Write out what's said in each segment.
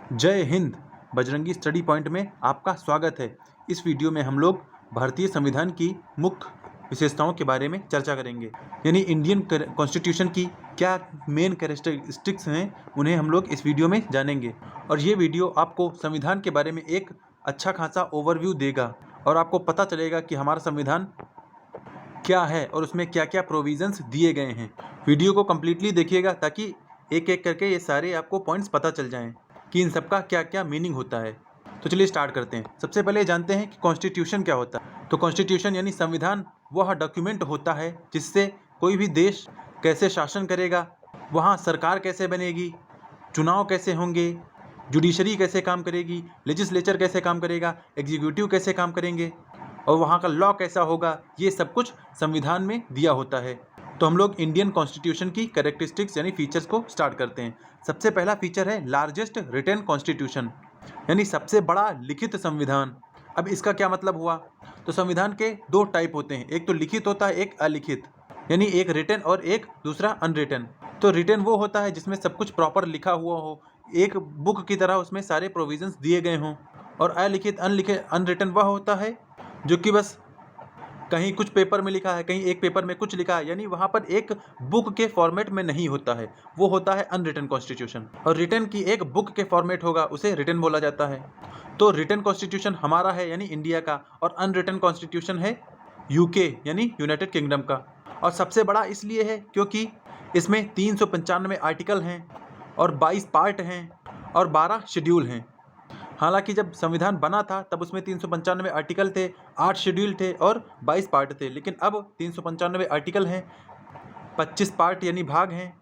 जय Hind. Bajrangi study point में आपका स्वागत है। इस वीडियो में हम लोग भारतीय संविधान की मुख्य विशेषताओं के बारे में चर्चा करेंगे, यानी इंडियन कॉन्स्टिट्यूशन की क्या मेन कैरेक्टरिस्टिक्स हैं, उन्हें हम लोग इस वीडियो में जानेंगे। और ये वीडियो आपको संविधान के बारे में एक अच्छा खासा ओवरव्यू देगा और आपको पता चलेगा कि हमारा संविधान क्या है और उसमें क्या क्या प्रोविजंस दिए गए हैं। वीडियो को कम्प्लीटली देखिएगा ताकि एक एक करके ये सारे आपको पॉइंट्स पता चल जाएं कि इन सब का क्या क्या मीनिंग होता है। तो चलिए स्टार्ट करते हैं। सबसे पहले जानते हैं कि कॉन्स्टिट्यूशन क्या होता है। तो कॉन्स्टिट्यूशन यानी संविधान वह डॉक्यूमेंट होता है जिससे कोई भी देश कैसे शासन करेगा, वहाँ सरकार कैसे बनेगी, चुनाव कैसे होंगे, जुडिशरी कैसे काम करेगी, लेजिस्लेचर कैसे काम करेगा, एग्जीक्यूटिव कैसे काम करेंगे और वहाँ का लॉ कैसा होगा, ये सब कुछ संविधान में दिया होता है। तो हम लोग इंडियन कॉन्स्टिट्यूशन की कैरेक्टरिस्टिक्स यानी फीचर्स को स्टार्ट करते हैं। सबसे पहला फीचर है लार्जेस्ट रिटन कॉन्स्टिट्यूशन, यानी सबसे बड़ा लिखित संविधान। अब इसका क्या मतलब हुआ? तो संविधान के दो टाइप होते हैं, एक तो लिखित होता है, एक अलिखित, यानी एक रिटन और एक दूसरा अनरिटन। तो रिटन वो होता है जिसमें सब कुछ प्रॉपर लिखा हुआ हो, एक बुक की तरह उसमें सारे प्रोविजंस दिए गए हों। और अलिखित अनरिटन वह होता है जो कि बस कहीं कुछ पेपर में लिखा है, कहीं एक पेपर में कुछ लिखा है, यानी वहाँ पर एक बुक के फॉर्मेट में नहीं होता है, वो होता है अनरिटन कॉन्स्टिट्यूशन। और रिटन की एक बुक के फॉर्मेट होगा, उसे रिटन बोला जाता है। तो रिटन कॉन्स्टिट्यूशन हमारा है यानी इंडिया का, और अनरिटन कॉन्स्टिट्यूशन है यूके यानी यूनाइटेड किंगडम का। और सबसे बड़ा इसलिए है क्योंकि इसमें 395 आर्टिकल हैं और 22 पार्ट हैं और 12 शेड्यूल हैं। हालांकि जब संविधान बना था तब उसमें 395 आर्टिकल थे, 8 शेड्यूल थे और 22 पार्ट थे, लेकिन अब 395 आर्टिकल हैं, 25 पार्ट यानी भाग हैं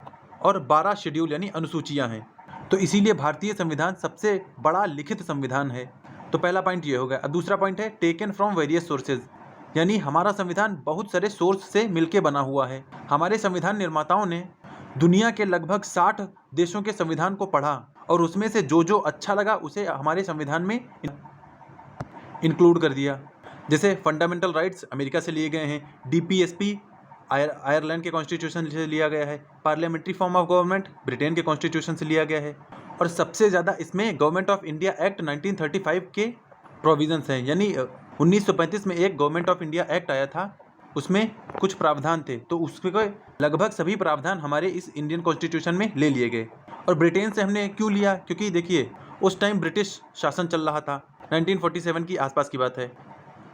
और 12 शेड्यूल यानी अनुसूचियां हैं। तो इसीलिए भारतीय संविधान सबसे बड़ा लिखित संविधान है। तो पहला पॉइंट ये हो गया। अब दूसरा पॉइंट है टेकन फ्रॉम वेरियस सोर्सेज, यानी हमारा संविधान बहुत सारे सोर्स से मिलके बना हुआ है। हमारे संविधान निर्माताओं ने दुनिया के लगभग 60 देशों के संविधान को पढ़ा और उसमें से जो जो अच्छा लगा उसे हमारे संविधान में इंक्लूड कर दिया। जैसे फंडामेंटल राइट्स अमेरिका से लिए गए हैं, डीपीएसपी आयरलैंड के कॉन्स्टिट्यूशन से लिया गया है, parliamentary form of government Britain के कॉन्स्टिट्यूशन से लिया गया है, और सबसे ज़्यादा इसमें गवर्नमेंट ऑफ इंडिया एक्ट 1935 के प्रोविजंस हैं। यानी 1935 में एक गवर्नमेंट ऑफ इंडिया एक्ट आया था, उसमें कुछ प्रावधान थे, तो उसके लगभग सभी प्रावधान हमारे इस इंडियन कॉन्स्टिट्यूशन में ले लिए गए। और ब्रिटेन से हमने क्यों लिया? क्योंकि देखिए उस टाइम ब्रिटिश शासन चल रहा था, 1947 की आसपास की बात है,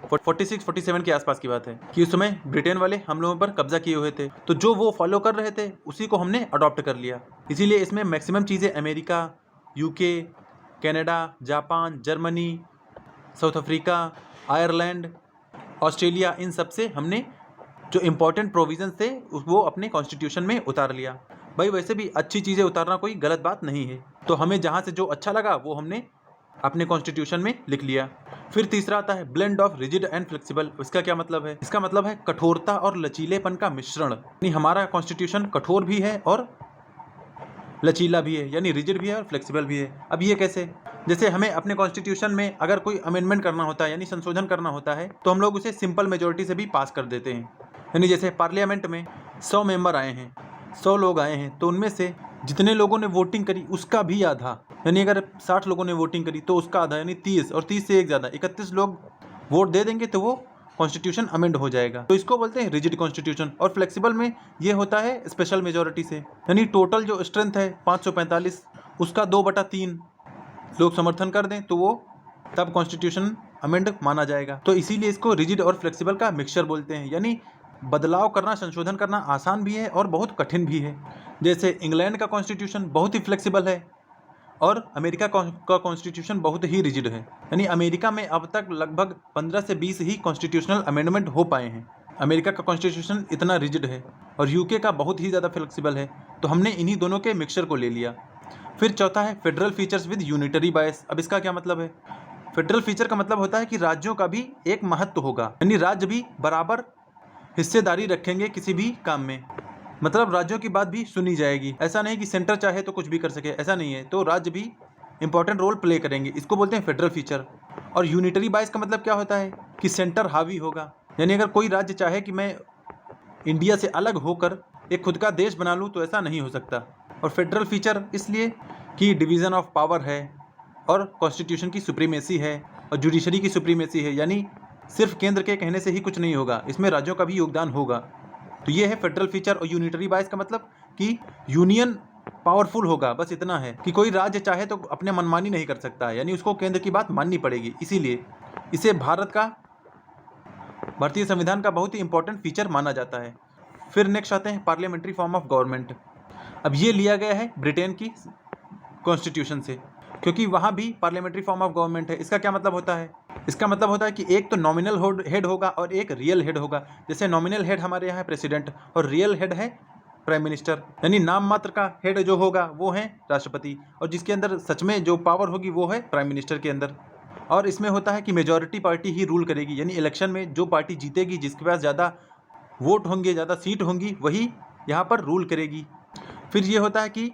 46-47 के आसपास की बात है कि उस समय ब्रिटेन वाले हम लोगों पर कब्जा किए हुए थे, तो जो वो फॉलो कर रहे थे उसी को हमने अडॉप्ट कर लिया। इसीलिए इसमें मैक्सिमम चीज़ें America, UK, Canada, Japan, Germany, South Africa, Ireland, Australia, इन सब से हमने जो इम्पोर्टेंट प्रोविजंस थे वो अपने कॉन्स्टिट्यूशन में उतार लिया। भाई वैसे भी अच्छी चीज़ें उतारना कोई गलत बात नहीं है, तो हमें जहाँ से जो अच्छा लगा वो हमने अपने कॉन्स्टिट्यूशन में लिख लिया। फिर तीसरा आता है blend of rigid and flexible. इसका क्या मतलब है? इसका मतलब है कठोरता और लचीलेपन का मिश्रण, यानी हमारा कॉन्स्टिट्यूशन कठोर भी है और लचीला भी है, यानी रिजिड भी है और फ्लेक्सिबल भी है। अब ये कैसे? जैसे हमें अपने कॉन्स्टिट्यूशन में अगर कोई अमेंडमेंट करना होता है यानी संशोधन करना होता है, तो हम लोग उसे सिंपल मेजोरिटी से भी पास कर देते हैं। यानी जैसे पार्लियामेंट में 100 मेंबर आए हैं, 100 लोग आए हैं, तो उनमें से जितने लोगों ने वोटिंग करी उसका भी आधा, यानी अगर 60 लोगों ने वोटिंग करी तो उसका आधा, यानी 30, और 30 से एक ज़्यादा 31 लोग वोट दे देंगे तो वो कॉन्स्टिट्यूशन अमेंड हो जाएगा। तो इसको बोलते हैं रिजिड कॉन्स्टिट्यूशन। और फ्लेक्सिबल में ये होता है स्पेशल मेजोरिटी से, यानी टोटल जो स्ट्रेंथ है 545, उसका 2/3 लोग समर्थन कर दें तो वो तब कॉन्स्टिट्यूशन अमेंड माना जाएगा। तो इसीलिए इसको रिजिड और फ्लेक्सिबल का मिक्सचर बोलते हैं, यानी बदलाव करना, संशोधन करना आसान भी है और बहुत कठिन भी है। जैसे इंग्लैंड का कॉन्स्टिट्यूशन बहुत ही फ्लेक्सिबल है और अमेरिका का कॉन्स्टिट्यूशन बहुत ही रिजिड है। यानी अमेरिका में अब तक लगभग 15 से 20 ही कॉन्स्टिट्यूशनल अमेंडमेंट हो पाए हैं। अमेरिका का कॉन्स्टिट्यूशन इतना रिजिड है और यूके का बहुत ही ज़्यादा फ्लेक्सिबल है, तो हमने इन्हीं दोनों के मिक्सचर को ले लिया। फिर चौथा है फेडरल फीचर्स विद यूनिटरी बायस। अब इसका क्या मतलब है? फेडरल फीचर का मतलब होता है कि राज्यों का भी एक महत्व होगा, यानी राज्य भी बराबर हिस्सेदारी रखेंगे किसी भी काम में, मतलब राज्यों की बात भी सुनी जाएगी। ऐसा नहीं कि सेंटर चाहे तो कुछ भी कर सके, ऐसा नहीं है, तो राज्य भी इंपॉर्टेंट रोल प्ले करेंगे। इसको बोलते हैं फेडरल फीचर। और यूनिटरी बायस का मतलब क्या होता है? कि सेंटर हावी होगा, यानी अगर कोई राज्य चाहे कि मैं इंडिया से अलग होकर एक खुद का देश बना लूँ तो ऐसा नहीं हो सकता। और फेडरल फीचर इसलिए कि डिवीज़न ऑफ पावर है, और कॉन्स्टिट्यूशन की सुप्रीमेसी है और जुडिशरी की सुप्रीमेसी है, यानी सिर्फ केंद्र के कहने से ही कुछ नहीं होगा, इसमें राज्यों का भी योगदान होगा। तो ये है फेडरल फीचर। और यूनिटरी बायस का मतलब कि यूनियन पावरफुल होगा, बस इतना है कि कोई राज्य चाहे तो अपने मनमानी नहीं कर सकता है, यानी उसको केंद्र की बात माननी पड़ेगी। इसीलिए इसे भारतीय संविधान का बहुत ही इंपॉर्टेंट फीचर माना जाता है। फिर नेक्स्ट आते हैं पार्लियामेंट्री फॉर्म ऑफ गवर्नमेंट। अब ये लिया गया है ब्रिटेन की कॉन्स्टिट्यूशन से, क्योंकि वहाँ भी पार्लियामेंट्री फॉर्म ऑफ गवर्नमेंट है। इसका क्या मतलब होता है? इसका मतलब होता है कि एक तो नॉमिनल हेड होगा और एक रियल हेड होगा। जैसे नॉमिनल हेड हमारे यहाँ है प्रेसिडेंट और रियल हेड है प्राइम मिनिस्टर, यानी नाम मात्र का हेड जो होगा वो है राष्ट्रपति, और जिसके अंदर सच में जो पावर होगी वो है प्राइम मिनिस्टर के अंदर। और इसमें होता है कि मेजॉरिटी पार्टी ही रूल करेगी, यानी इलेक्शन में जो पार्टी जीतेगी, जिसके पास ज़्यादा वोट होंगे, ज़्यादा सीट होंगी, वही यहाँ पर रूल करेगी। फिर ये होता है कि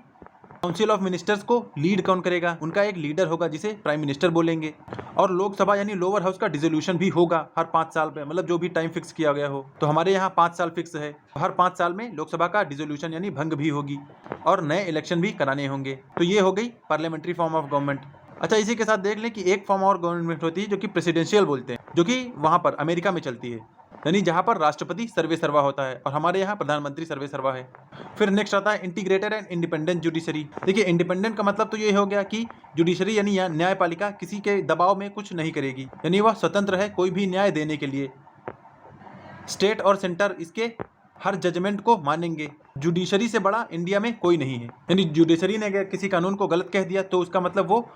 काउंसिल ऑफ मिनिस्टर्स को लीड कौन करेगा? उनका एक लीडर होगा जिसे प्राइम मिनिस्टर बोलेंगे। और लोकसभा यानी लोअर हाउस का डिसोल्यूशन भी होगा हर 5 साल पे, मतलब जो भी टाइम फिक्स किया गया हो। तो हमारे यहाँ 5 साल फिक्स है, हर 5 साल में लोकसभा का डिसोल्यूशन यानी भंग भी होगी और नए इलेक्शन भी कराने होंगे। तो ये हो गई पार्लियामेंट्री फॉर्म ऑफ गवर्नमेंट। अच्छा, इसी के साथ देख लें कि एक फॉर्म और गवर्नमेंट होती है जो कि प्रेसिडेंशियल बोलते हैं, जो कि वहाँ पर अमेरिका में चलती है, यानी जहाँ पर राष्ट्रपति सर्वे सर्वा होता है और हमारे यहाँ प्रधानमंत्री सर्वे सर्वा है। फिर नेक्स्ट आता है इंटीग्रेटेड एंड इंडिपेंडेंट जुडिशरी। देखिए, इंडिपेंडेंट का मतलब तो ये हो गया कि जुडिशरी यानी न्यायपालिका किसी के दबाव में कुछ नहीं करेगी, यानी वह स्वतंत्र है कोई भी न्याय देने के लिए। स्टेट और सेंटर इसके हर जजमेंट को मानेंगे। जुडिशरी से बड़ा इंडिया में कोई नहीं है, यानी जुडिशरी ने अगर किसी कानून को गलत कह दिया तो उसका मतलब वो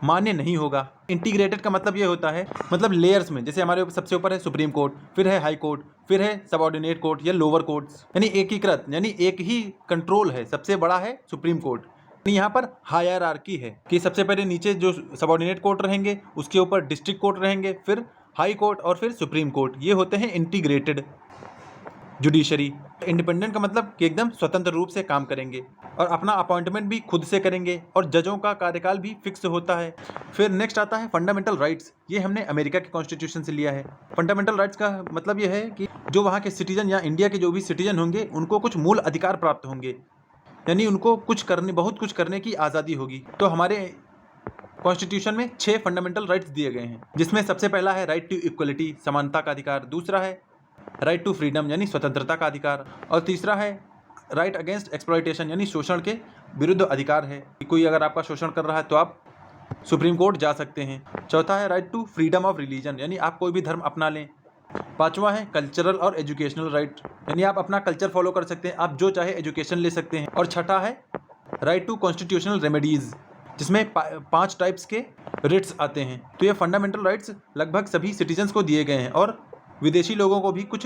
मान्य नहीं होगा। इंटीग्रेटेड का मतलब ये होता है, मतलब लेयर्स में, जैसे हमारे सबसे ऊपर है सुप्रीम कोर्ट, फिर है हाई कोर्ट, फिर है सबऑर्डिनेट कोर्ट या लोअर कोर्ट्स, यानी एकीकृत, यानी एक ही कंट्रोल है। सबसे बड़ा है सुप्रीम कोर्ट, यहाँ पर हायरार्की है कि सबसे पहले नीचे जो सबऑर्डिनेट कोर्ट रहेंगे, उसके ऊपर डिस्ट्रिक्ट कोर्ट रहेंगे, फिर हाई कोर्ट और फिर सुप्रीम कोर्ट। ये होते हैं इंटीग्रेटेड जुडिशरी। इंडिपेंडेंट का मतलब कि एकदम स्वतंत्र रूप से काम करेंगे और अपना अपॉइंटमेंट भी खुद से करेंगे और जजों का कार्यकाल भी फिक्स होता है। फिर नेक्स्ट आता है फंडामेंटल राइट्स। ये हमने अमेरिका के कॉन्स्टिट्यूशन से लिया है। फंडामेंटल राइट्स का मतलब ये है कि जो वहाँ के सिटीजन या इंडिया के जो भी सिटीजन होंगे उनको कुछ मूल अधिकार प्राप्त होंगे, यानी उनको बहुत कुछ करने की आज़ादी होगी। तो हमारे कॉन्स्टिट्यूशन में 6 फंडामेंटल राइट्स दिए गए हैं, जिसमें सबसे पहला है राइट टू इक्वलिटी, समानता का अधिकार। दूसरा है राइट टू फ्रीडम यानी स्वतंत्रता का अधिकार। और तीसरा है राइट अगेंस्ट एक्सप्लॉयटेशन यानी शोषण के विरुद्ध अधिकार है कि कोई अगर आपका शोषण कर रहा है तो आप सुप्रीम कोर्ट जा सकते हैं। चौथा है right to freedom of religion, यानी आप कोई भी धर्म अपना लें। पांचवा है कल्चरल और एजुकेशनल राइट, यानी आप अपना कल्चर फॉलो कर सकते हैं, आप जो चाहे एजुकेशन ले सकते हैं। और छठा है राइट टू कॉन्स्टिट्यूशनल रेमेडीज, जिसमें 5 टाइप्स के रिट्स आते हैं। तो ये फंडामेंटल राइट्स लगभग सभी सिटीजन्स को दिए गए हैं और विदेशी लोगों को भी कुछ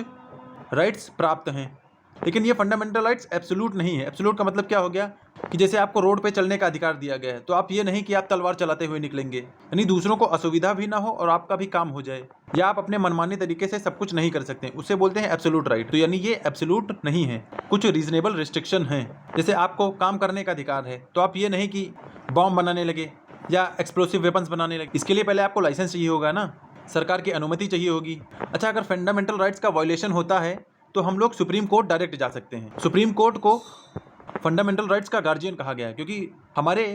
राइट्स प्राप्त हैं। लेकिन ये फंडामेंटल राइट्स एब्सोल्यूट नहीं है। एब्सोल्यूट का मतलब क्या हो गया कि जैसे आपको रोड पे चलने का अधिकार दिया गया है, तो आप ये नहीं कि आप तलवार चलाते हुए निकलेंगे, यानी दूसरों को असुविधा भी ना हो और आपका भी काम हो जाए, या आप अपने मनमाने तरीके से सब कुछ नहीं कर सकते, उससे बोलते हैं एब्सोल्यूट राइट। तो यानी ये एब्सोल्यूट नहीं है, कुछ रीजनेबल रिस्ट्रिक्शन हैं। जैसे आपको काम करने का अधिकार है, तो आप ये नहीं कि बॉम्ब बनाने लगे या एक्सप्लोसिव वेपन्स बनाने लगे, इसके लिए पहले आपको लाइसेंस चाहिए होगा ना, सरकार की अनुमति चाहिए होगी। अच्छा, अगर फंडामेंटल राइट्स का वायलेशन होता है तो हम लोग सुप्रीम कोर्ट डायरेक्ट जा सकते हैं। सुप्रीम कोर्ट को फंडामेंटल राइट्स का गार्जियन कहा गया है, क्योंकि हमारे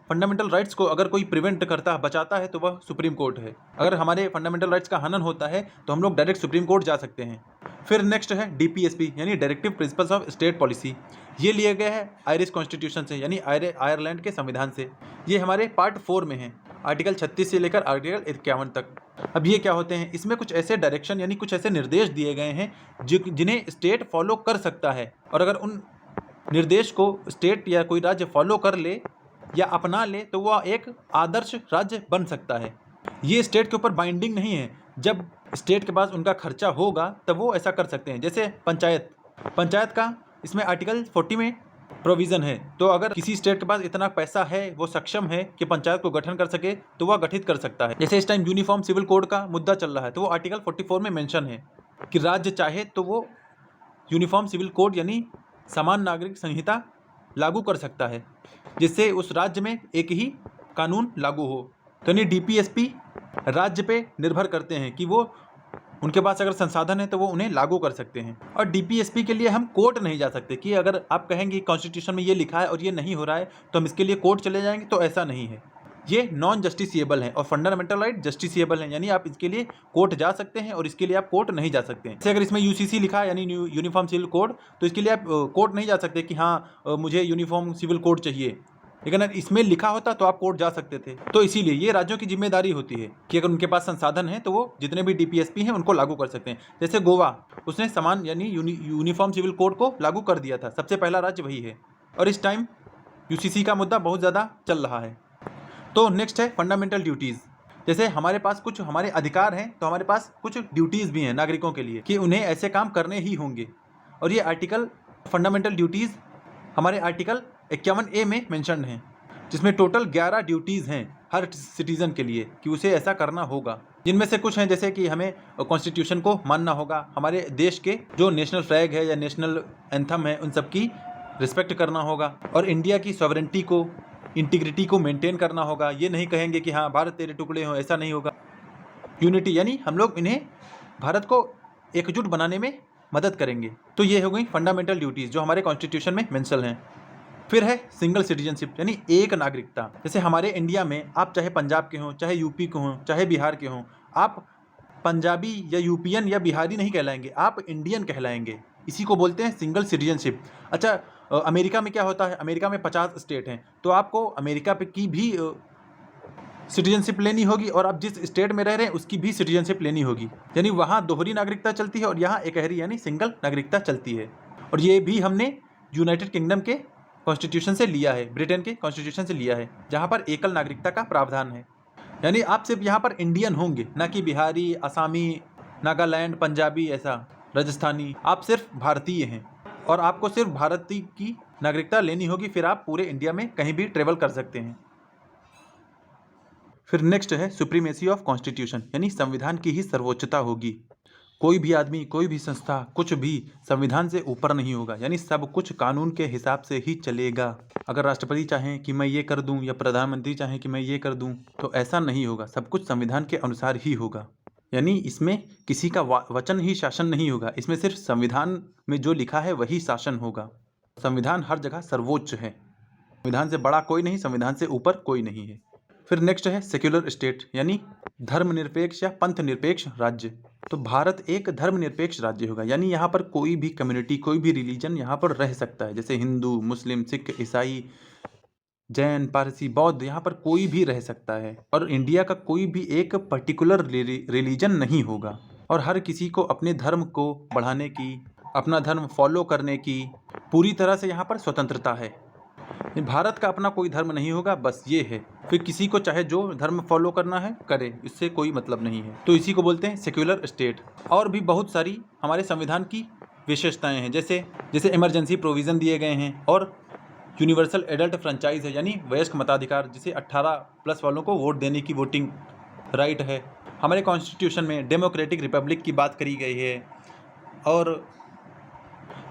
फंडामेंटल राइट्स को अगर कोई प्रिवेंट करता है, बचाता है, तो वह सुप्रीम कोर्ट है। अगर हमारे फंडामेंटल राइट्स का हनन होता है तो हम लोग डायरेक्ट सुप्रीम कोर्ट जा सकते हैं। फिर नेक्स्ट है DPSP यानी directive principles of state policy. ये लिए गए हैं आयरिश कॉन्स्टिट्यूशन से, यानी आयरलैंड के संविधान से। ये हमारे पार्ट 4 में है, आर्टिकल 36 से लेकर आर्टिकल 51 तक। अब ये क्या होते हैं? इसमें कुछ ऐसे डायरेक्शन यानी कुछ ऐसे निर्देश दिए गए हैं जिन्हें स्टेट फॉलो कर सकता है, और अगर उन निर्देश को स्टेट या कोई राज्य फॉलो कर ले या अपना ले तो वह एक आदर्श राज्य बन सकता है। ये स्टेट के ऊपर बाइंडिंग नहीं है, जब स्टेट के पास उनका खर्चा होगा तब वो ऐसा कर सकते हैं। जैसे पंचायत का इसमें आर्टिकल 40 में प्रोविज़न है, तो अगर किसी स्टेट के पास इतना पैसा है, वो सक्षम है कि पंचायत को गठन कर सके, तो वह गठित कर सकता है। जैसे इस टाइम यूनिफॉर्म सिविल कोड का मुद्दा चल रहा है, तो वो आर्टिकल 44 में मेंशन है कि राज्य चाहे तो वो यूनिफॉर्म सिविल कोड यानी समान नागरिक संहिता लागू कर सकता है, जिससे उस राज्य में एक ही कानून लागू हो। तो यानी DPSP राज्य पे निर्भर करते हैं कि वो उनके पास अगर संसाधन है तो वो उन्हें लागू कर सकते हैं। और DPSP के लिए हम कोर्ट नहीं जा सकते कि अगर आप कहेंगे कॉन्स्टिट्यूशन में ये लिखा है और ये नहीं हो रहा है तो हम इसके लिए कोर्ट चले जाएंगे, तो ऐसा नहीं है। ये नॉन जस्टिसिएबल हैं और फंडामेंटल राइट जस्टिसिएबल हैं, यानी आप इसके लिए कोर्ट जा सकते हैं और इसके लिए आप कोर्ट नहीं जा सकते हैं। जैसे अगर इसमें यूसीसी लिखा है यानी यूनिफॉर्म सिविल कोड, तो इसके लिए आप कोर्ट नहीं जा सकते कि हाँ मुझे यूनिफॉर्म सिविल कोड चाहिए, लेकिन अगर इसमें लिखा होता तो आप कोर्ट जा सकते थे। तो इसीलिए ये राज्यों की जिम्मेदारी होती है कि अगर उनके पास संसाधन है तो वो जितने भी डीपीएसपी हैं उनको लागू कर सकते हैं। जैसे गोवा, उसने समान यानी यूनिफॉर्म सिविल कोड को लागू कर दिया था, सबसे पहला राज्य वही है, और इस टाइम यूसीसी का मुद्दा बहुत ज़्यादा चल रहा है। तो नेक्स्ट है फंडामेंटल ड्यूटीज़। जैसे हमारे पास कुछ हमारे अधिकार हैं तो हमारे पास कुछ ड्यूटीज़ भी हैं नागरिकों के लिए कि उन्हें ऐसे काम करने ही होंगे, और ये आर्टिकल फंडामेंटल ड्यूटीज़ हमारे आर्टिकल 51A में मेंशन्ड हैं, जिसमें टोटल 11 ड्यूटीज़ हैं हर सिटीज़न के लिए कि उसे ऐसा करना होगा। जिनमें से कुछ हैं जैसे कि हमें कॉन्स्टिट्यूशन को मानना होगा, हमारे देश के जो नेशनल फ्लैग है या नेशनल एंथम है उन सब की रिस्पेक्ट करना होगा, और इंडिया की सॉवरेंटी को, इंटीग्रिटी को मेंटेन करना होगा। ये नहीं कहेंगे कि हाँ भारत तेरे टुकड़े हो, ऐसा नहीं होगा। यूनिटी यानी हम लोग इन्हें भारत को एकजुट बनाने में मदद करेंगे। तो ये हो गई फंडामेंटल ड्यूटीज़ जो हमारे कॉन्स्टिट्यूशन में मेंशन हैं। फिर है सिंगल सिटीजनशिप यानी एक नागरिकता। जैसे हमारे इंडिया में आप चाहे पंजाब के हों, चाहे यूपी के हों, चाहे बिहार के हों, आप पंजाबी या यूपीएन या बिहारी नहीं कहलाएंगे, आप इंडियन कहलाएंगे। इसी को बोलते हैं सिंगल सिटीजनशिप। अच्छा, अमेरिका में क्या होता है, अमेरिका में 50 स्टेट हैं, तो आपको अमेरिका की भी सिटीजनशिप लेनी होगी और आप जिस स्टेट में रह रहे हैं उसकी भी सिटीजनशिप लेनी होगी। यानी वहाँ दोहरी नागरिकता चलती है और यहाँ एकहरी यानी सिंगल नागरिकता चलती है। और ये भी हमने यूनाइटेड किंगडम के कॉन्स्टिट्यूशन से लिया है, ब्रिटेन के कॉन्स्टिट्यूशन से लिया है, जहाँ पर एकल नागरिकता का प्रावधान है। यानी आप सिर्फ यहाँ पर इंडियन होंगे, ना कि बिहारी, आसामी, नागालैंड, पंजाबी, ऐसा राजस्थानी। आप सिर्फ भारतीय हैं और आपको सिर्फ भारतीय की नागरिकता लेनी होगी, फिर आप पूरे इंडिया में कहीं भी ट्रेवल कर सकते हैं। फिर नेक्स्ट है सुप्रीमेसी ऑफ कॉन्स्टिट्यूशन यानी संविधान की ही सर्वोच्चता होगी। कोई भी आदमी, कोई भी संस्था, कुछ भी संविधान से ऊपर नहीं होगा, यानी सब कुछ कानून के हिसाब से ही चलेगा। अगर राष्ट्रपति चाहें कि मैं ये कर दूं या प्रधानमंत्री चाहें कि मैं ये कर दूं, तो ऐसा नहीं होगा, सब कुछ संविधान के अनुसार ही होगा। यानी इसमें किसी का वचन ही शासन नहीं होगा, इसमें सिर्फ संविधान में जो लिखा है वही शासन होगा। संविधान हर जगह सर्वोच्च है, संविधान से बड़ा कोई नहीं, संविधान से ऊपर कोई नहीं है। फिर नेक्स्ट है सेक्युलर स्टेट यानी धर्मनिरपेक्ष या पंथ निरपेक्ष राज्य। तो भारत एक धर्मनिरपेक्ष राज्य होगा, यानी यहाँ पर कोई भी कम्युनिटी, कोई भी रिलीजन यहाँ पर रह सकता है, जैसे हिंदू, मुस्लिम, सिख, ईसाई, जैन, पारसी, बौद्ध, यहाँ पर कोई भी रह सकता है। और इंडिया का कोई भी एक पर्टिकुलर रिलीजन नहीं होगा, और हर किसी को अपने धर्म को बढ़ाने की, अपना धर्म फॉलो करने की पूरी तरह से यहाँ पर स्वतंत्रता है। भारत का अपना कोई धर्म नहीं होगा, बस ये है। फिर किसी को चाहे जो धर्म फॉलो करना है करे, इससे कोई मतलब नहीं है। तो इसी को बोलते हैं सेक्युलर स्टेट। और भी बहुत सारी हमारे संविधान की विशेषताएं हैं, जैसे इमरजेंसी प्रोविज़न दिए गए हैं, और यूनिवर्सल एडल्ट फ्रेंचाइज है यानी वयस्क मताधिकार, जिसे 18+ वालों को वोट देने की वोटिंग राइट है। हमारे कॉन्स्टिट्यूशन में डेमोक्रेटिक रिपब्लिक की बात करी गई है, और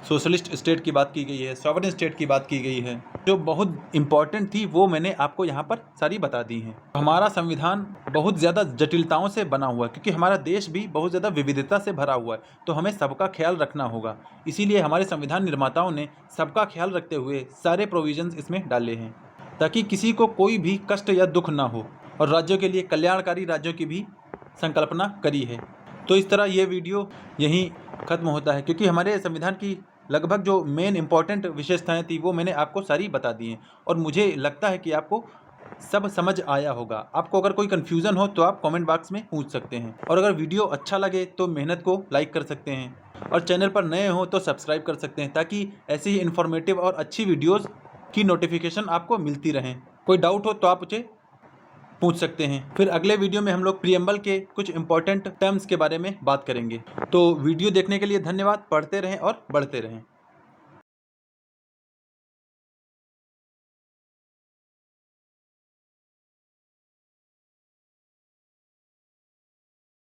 सोशलिस्ट स्टेट की बात की गई है, सॉवरेन स्टेट की बात की गई है। जो बहुत इंपॉर्टेंट थी वो मैंने आपको यहाँ पर सारी बता दी हैं। हमारा संविधान बहुत ज़्यादा जटिलताओं से बना हुआ है, क्योंकि हमारा देश भी बहुत ज़्यादा विविधता से भरा हुआ है, तो हमें सबका ख्याल रखना होगा। इसीलिए हमारे संविधान निर्माताओं ने सबका ख्याल रखते हुए सारे प्रोविजंस इसमें डाले हैं, ताकि किसी को कोई भी कष्ट या दुख ना हो, और राज्यों के लिए कल्याणकारी राज्यों की भी संकल्पना करी है। तो इस तरह ये वीडियो यहीं ख़त्म होता है, क्योंकि हमारे संविधान की लगभग जो मेन इंपॉर्टेंट विशेषताएं थी वो मैंने आपको सारी बता दी हैं, और मुझे लगता है कि आपको सब समझ आया होगा। आपको अगर कोई कन्फ्यूज़न हो तो आप कमेंट बॉक्स में पूछ सकते हैं, और अगर वीडियो अच्छा लगे तो मेहनत को लाइक कर सकते हैं, और चैनल पर नए हो तो सब्सक्राइब कर सकते हैं, ताकि ऐसी ही इन्फॉर्मेटिव और अच्छी वीडियोज़ की नोटिफिकेशन आपको मिलती रहें। कोई डाउट हो तो आप मुझे पूछ सकते हैं। फिर अगले वीडियो में हम लोग प्रीएम्बल के कुछ इंपॉर्टेंट टर्म्स के बारे में बात करेंगे। तो वीडियो देखने के लिए धन्यवाद। पढ़ते रहें और बढ़ते रहें।